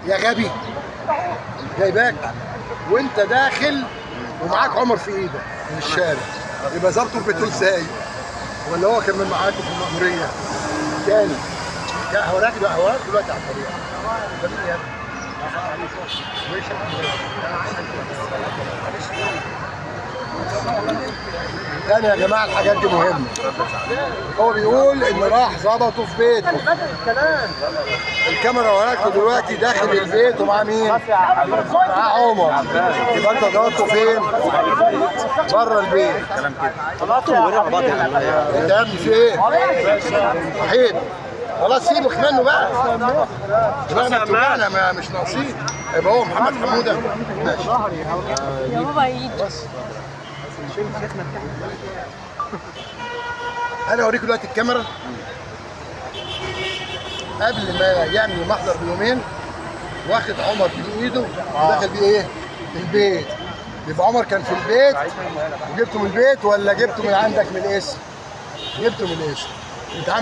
يا غبي جايباك وانت داخل ومعاك عمر في ايدك من الشارع، يبقى ظابطه البترول سايق ولا هو كان من معاكم في المأمورية؟ تاني هوراك دلوقتي على الطريق. ده مين يا ابني؟ تاني يا جماعه الحاجات دي مهمه. هو بيقول ان راح ظبطه في بيته. الكاميرا وراك دلوقتي داخل البيت ومعاه مين؟ معاه عمر. يبقى انت ضربته فين؟ بره البيت. كلام كده طلعتوا ورا بعض يا عم. انت يا ابني في ايه؟ وحيد خلاص سيبك منه بقى. دماغنا بتوجعنا مش ناقصين. يبقى هو محمد حموده ماشي. يا بابا عيد بس انا اوريك دلوقتي الكاميرا قبل ما يعمل المحضر بيومين، واخد عمر بايده وداخل بيه ايه؟ البيت. يبقى عمر كان في البيت وجبته من البيت ولا جبته من عندك من القسم؟ جبته من القسم. انت عامل